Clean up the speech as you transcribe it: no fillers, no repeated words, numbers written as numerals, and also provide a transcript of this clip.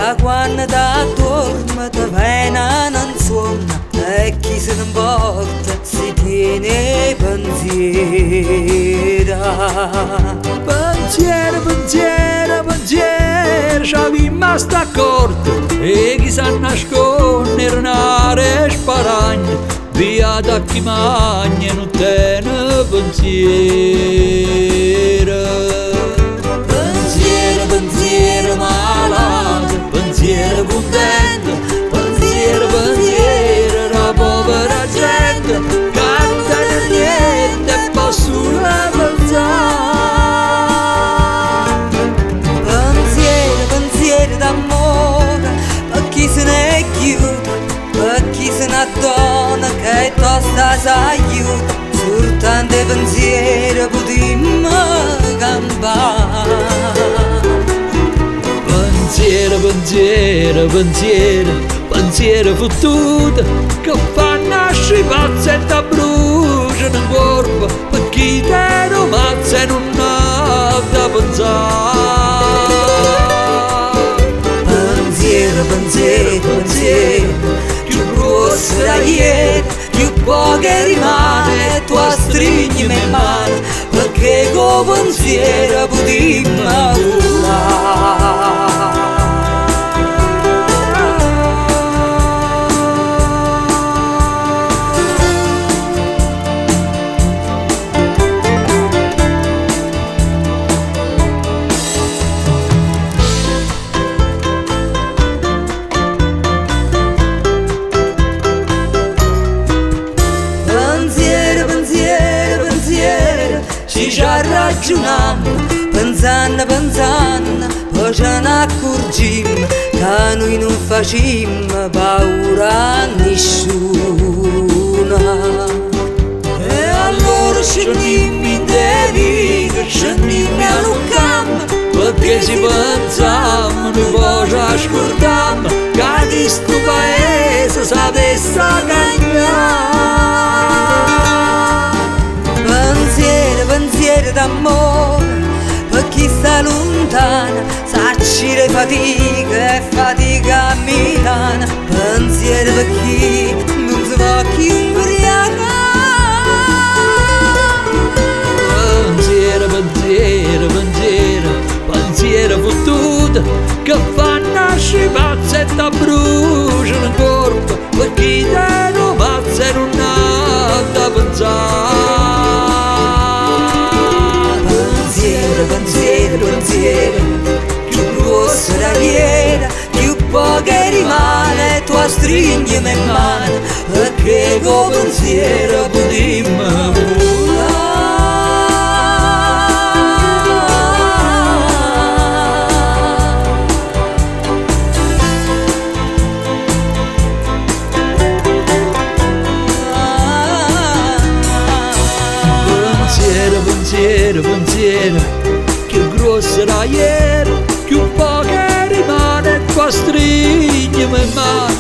da quando da dorme te vena non suona e chi se ne importa si tiene pensiera. Pensiero, pensiero, pensiero, ci abbiamo d'accordo e chi sa nascondere nare sparagno via da chi magna non tiene pensiero. Pensiero, pensiero malato, pensiero contento, pensiero, pensiero la povera gente canta di niente e poi sulla pensare. Pensiero, pensiero d'amore per chi se ne chiude, per chi se ne dona che tosta s'aiuta, soltanto pensiero potremmo campare. Pensiero, pensiero, pensiero, pensiero fottuto che fa nascere pazzi e da bruciano in corpo per chi te lo mazza e non ha da pensare. Pensiero, pensiero, pensiero, più grosso da ieri, più poco rimane, tu stringi me in mano, perché con pensiero potremmo curare. Ci ragionammo, pensando, pensando, poi ce ne accorgimmo che noi non facemmo paura a nessuno. E allora scendimmo in te vita, scendimmo a Lucamma, Perché ci pensammo, noi poi ci ascoltammo che di sto paese sapesse cagnare. Pensiero d'amore per chi sta lontana, sacci le fatiche e fatica a Milano. Pensiero per chi non si può più ubriacare. Pensiero, pensiero, pensiero, pensiero fottuto che fa nascere pazzi e da bruciano in corpo per chi te lo mazza e non ha da pensare. Pensiero, pensiero, più grosso da ieri, più poco rimane, tu stringi me in mano, perché con pensiero potremmo curare. Pensiero, pensiero, pensiero, più grosso da ieri, più poco rimane, qua stringiamo in mano,